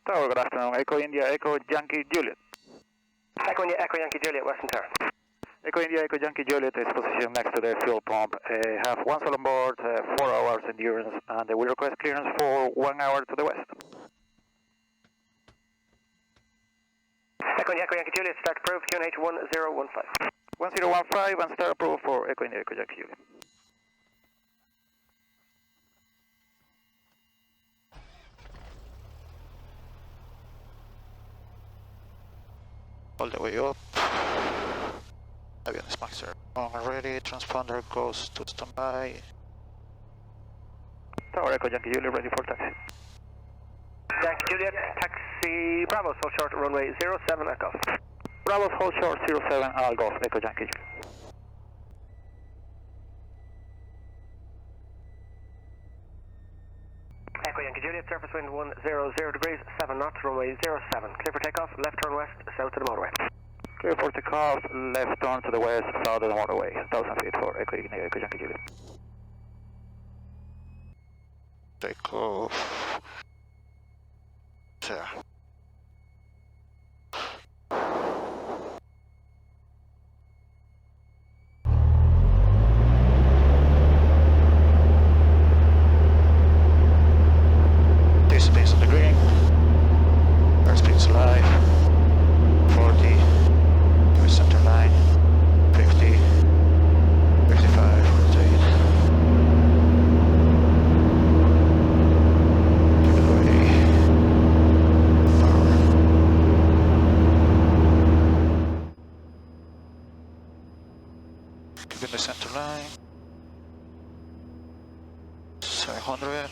Tower, good afternoon. Echo India, Echo Yankee Juliet. Echo India, Echo Yankee Juliet, Western Tower. Echo India, Echo Yankee Juliet is positioned next to the fuel pump. Have one soul on board, 4 hours endurance, and we request clearance for 1 hour to the west. Echo India, Echo Yankee Juliet, start approved, QNH 1015. 1015 and start approved for Echo India, Echo Yankee Juliet. All the way up. Avion is master. Ready, transponder goes to standby. Tower Echo Yankee Juliet ready for taxi. Yankee Juliet, taxi Bravo, so short runway 07 at Golf. Bravo, hold short 07 Al Golf, Echo Yankee Juliet. Echo Yankee Juliet, surface wind 100 degrees, 7 knots, runway 07. Clear for takeoff, left turn west, south to the motorway. Clear for takeoff, left turn to the west, south of the motorway. 1000 feet for Echo India, Echo Yankee Juliet. Takeoff. Yeah. Speeds on the green, airspeed's alive, 40, center line, 50, 55, rotate, give it away, power, keeping the center line, 700,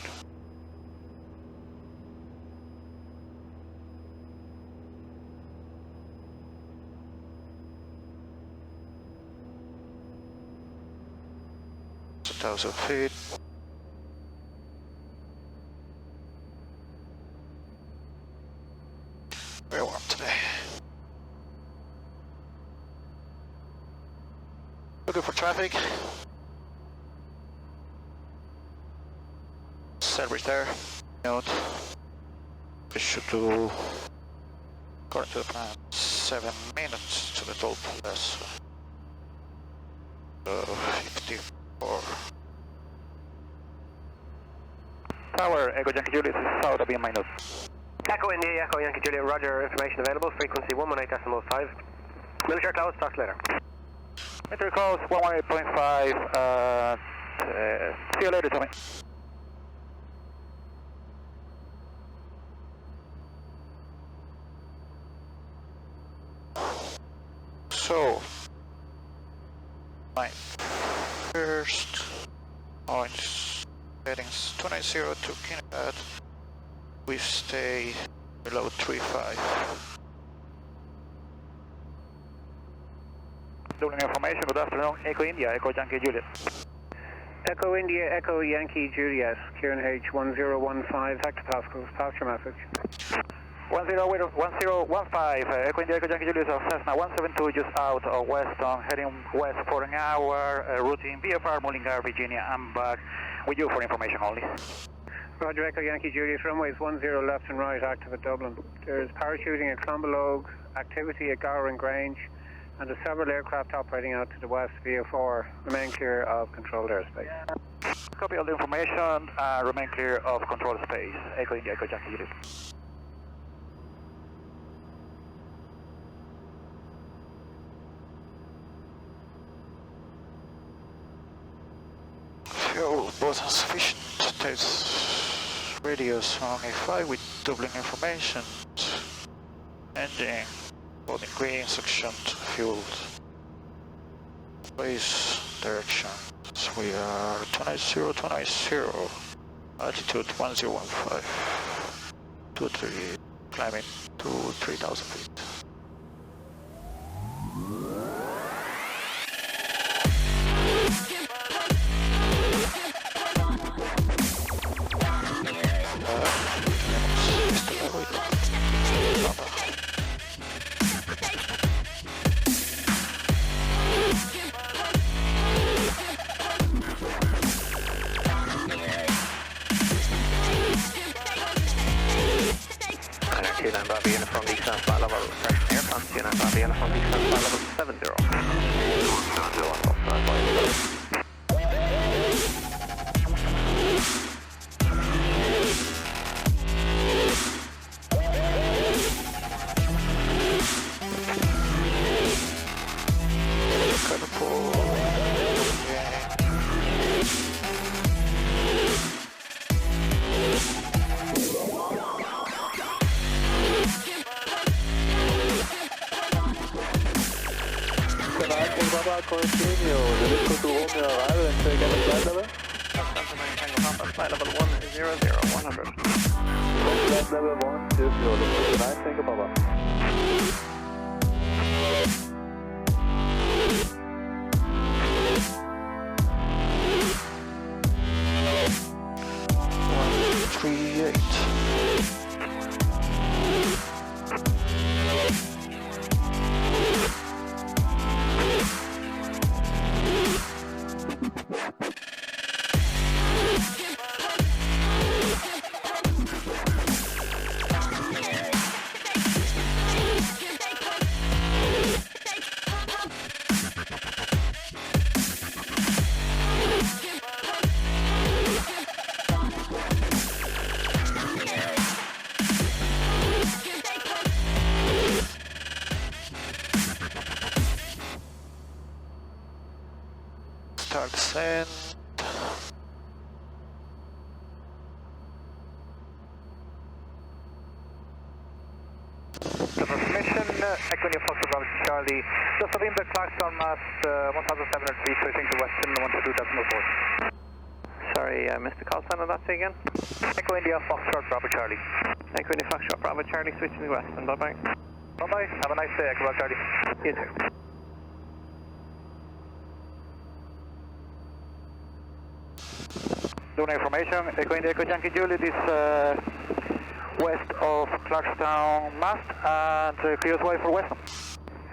thousand feet. Very warm today. Looking for traffic. Service there. Note. We should do, according to the plan, 7 minutes to the toll plus 54. Tower, Echo Yankee Juliet is south of minus. Echo India, Echo Yankee Juliet, roger, information available, frequency 118.5. Military close, talk to you later. Military close, 118.5, see you later, Tommy. So, my first points, settings 290 to Kinebat, we stay below 35. Doubling information, good afternoon, Echo India, Echo Yankee Juliet. Echo India, Echo Yankee Juliet, QNH 1015, hectopascals, pass your message. 1015, Echo India, Echo Yankee Juliet, Cessna 172 just out of Weston, heading west for an hour, routing VFR, Mullingar, Virginia, and back with you for information only. Roger, Echo Yankee Juliet, runways 10 left and right, active at Dublin. There's parachuting at Clonbelogue, activity at Gowran Grange, and there's several aircraft operating out to the west via 4. Remain clear of controlled airspace. Copy all the information, remain clear of controlled space, Echo India, Echo Yankee Juliet. Fuel both insufficient, there's radius on A5 with doubling information, engine, boarding green, suction, fueled, base direction, so we are 290, altitude 1015, 23, climbing to 3000 feet. Q9 Bravo uniform descent flight level correction air France Q9 Bravo uniform descent flight level 70. Continue, derecho to Romeo arrival and take any flight level. Flight level 100, 100. Flight level 100, look 9, Tango Papa. 138. Start descent. Transmission, Equinor Foxtrot Bravo Charlie, just having the Clarkson mast 1,700 feet, switching to Western 122.4. Sorry, I missed the call sign on that thing again. Echo India Foxtrot Bravo Charlie. Echo India Foxtrot Bravo Charlie, switching to Western, bye bye. Bye bye, have a nice day, Echo Bravo Charlie. You too. Lunar information, Echo India Echo Yankee Juliet is west of Clarkstown mast and clear way for Western.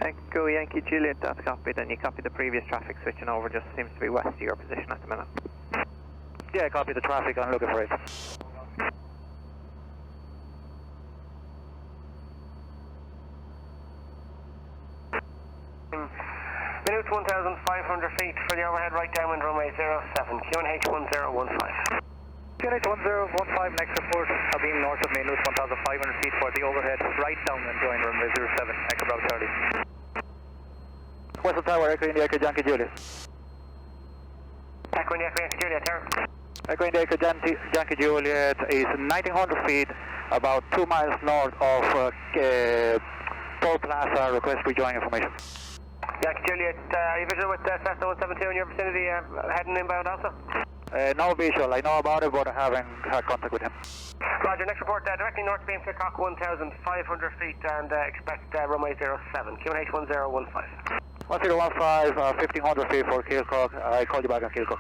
Echo Yankee Juliet, that's copied, and you copied the previous traffic switching over, just seems to be west of your position at the minute. Yeah, copy the traffic, I'm looking for it. Minute 1,500 feet for the overhead right downwind runway 07, QNH 1015. QNH 1015, next report, being north of minute 1,500 feet for the overhead right downwind join runway 07, Echo Bravo Charlie. Western Tower, Echo India Echo Yankee Juliet. Echo India Echo Yankee Juliet, turn. Echo India Echo Yankee Juliet is 1,900 feet, about 2 miles north of Toll Plaza, request rejoin information. Yankee Juliet, are you visual with Cessna 172 in your vicinity, heading inbound also? No visual, I know about it, but I haven't had contact with him. Roger, next report, directly north beam Peacock 1,500 feet and expect runway 07, QNH 1015. 1015, 1,500 feet for Kilcock, I call you back on Kilcock.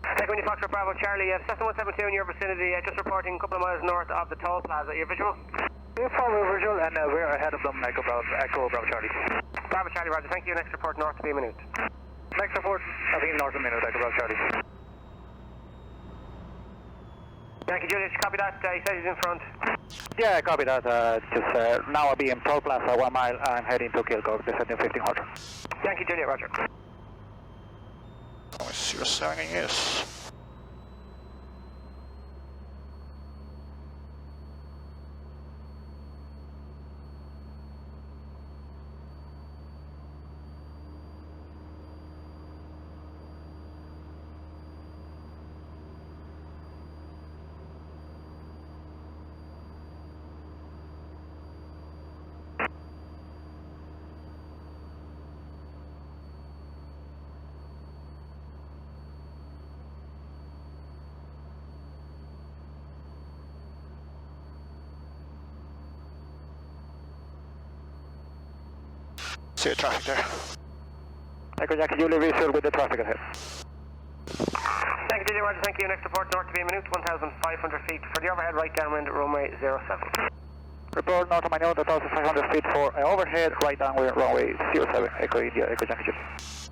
Echo India Foxtrot Bravo Charlie, Cessna 172 in your vicinity, just reporting a couple of miles north of the Toll Plaza, your visual? We're follow visual and we're ahead of them, Echo Bravo Charlie. Bravo Charlie, roger, thank you, next report north to be a minute. Next report, I think north of minute, Echo Bravo Charlie. Yankee Juliet, copy that, he says he's in front. Yeah, copy that, now I'll be in Toll Plaza, 1 mile, I'm heading to Kilcock, descending 1500. Yankee Juliet, roger. Oh, 07 yes. See the traffic there. Echo Yankee Juliet visual with the traffic ahead. Yankee Juliet, roger, thank you, next report north to be a minute, 1,500 feet for the overhead right downwind runway 07. Report north of my note, 1,500 feet for overhead right downwind runway 07, Echo India, Echo Yankee Juliet.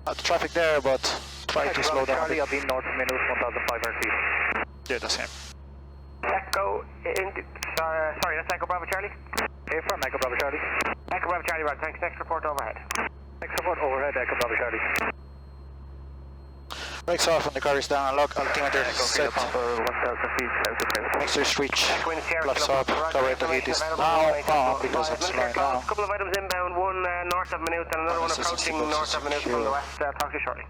The traffic there, but try to slow down. Charlie, I'll be north of minute 1,500 feet. Yeah, the same. Echo, sorry, that's Echo Bravo Charlie. Affirm, Echo Bravo Charlie. Echo Bravo Charlie, right, thanks. Next report overhead. Next report overhead, Echo Bravo Charlie. Brakes off and the car is down, lock altimeter set. 1,000 feet, south of town. Next to switch, Echo in Sierra flaps Kilo up, Papa, carburetor heat is now on because it's slowing down. A couple of items inbound, one north of Maynooth and another one approaching north of Maynooth from the west. Talk to you shortly.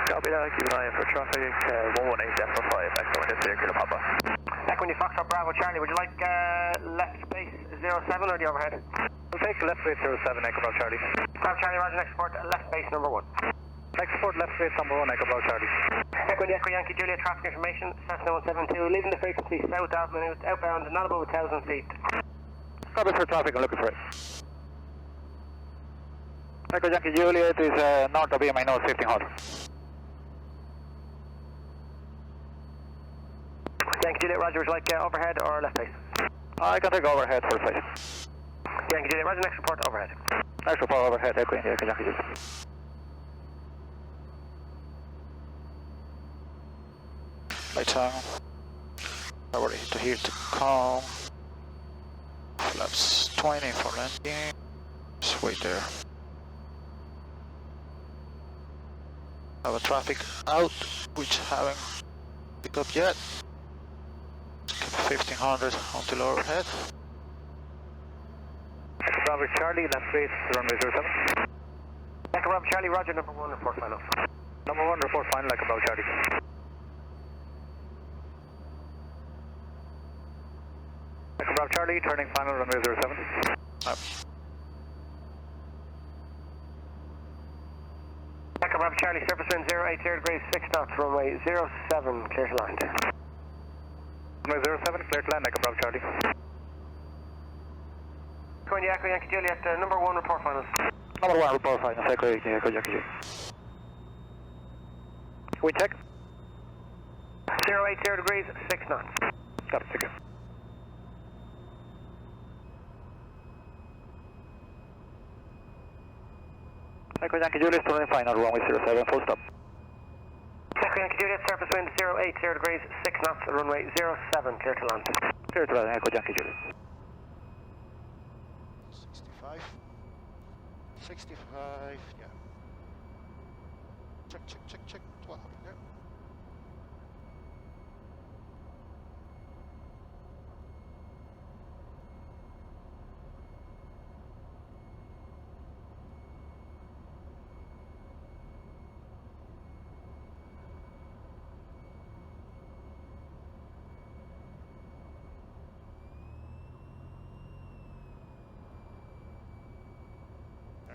Copy that, keep an eye out for traffic, 118.5, Echo in Sierra Kilo Papa. Echo in Foxtrot Bravo Charlie, would you like left space 07 or the overhead? We'll take left base 07, Echo Bravo Charlie. Bravo Charlie, roger, next report, left base number 1. Next report, left base number 1, Echo Bravo Charlie. Echo in Echo Yankee Juliet, traffic information, Cessna 172, leaving the frequency south of Maynooth, outbound, not above 1,000 feet. Copy for traffic, I'm looking for it. Echo Yankee Juliet is north of BMI North 1500. Yankee Juliet, roger, would you like overhead or left base? I can take overhead for the place. Yankee Juliet, roger, next report, overhead. Next report overhead, Echo India, Echo Yankee Juliet. Lights on. Already to here to calm. Flaps 20 for landing. Just wait there. Have a traffic out, which haven't picked up yet. Keep 1500 until overhead. Echo Bravo Charlie, left base, runway 07. Echo Bravo Charlie, roger, number 1, report final. Number 1, report final, Echo Bravo Charlie. Echo Bravo Charlie, turning final, runway 07. Echo Bravo Charlie, surface wind 080 degrees, 6 knots, runway 07, clear to land. Runway 07, clear to land, Echo Bravo Charlie. Echo India, Echo Yankee Juliet, number 1, report finals. Number 1, report final, Echo India, Echo Yankee Juliet. Wind check. 080 degrees, 6 knots. Got it, okay. Echo Yankee Juliet, turning final, runway 07, full stop. Echo Yankee Juliet, surface wind 080 degrees, 6 knots, runway 07, clear to land. Clear to land, Echo Yankee Juliet. 65, yeah. Check, what happened there?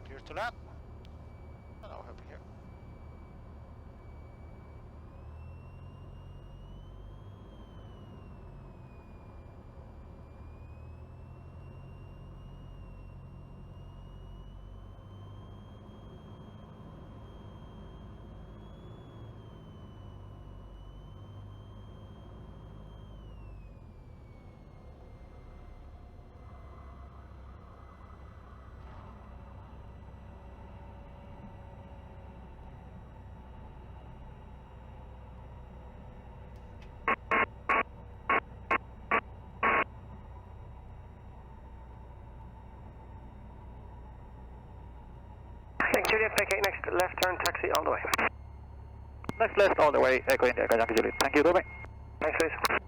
Clear to land. And I'll help you here. Yankee Juliet, vacate next left turn, taxi all the way. Next left all the way, Echo India, Echo Yankee Juliet. Thank you, Dobby. Thanks, please.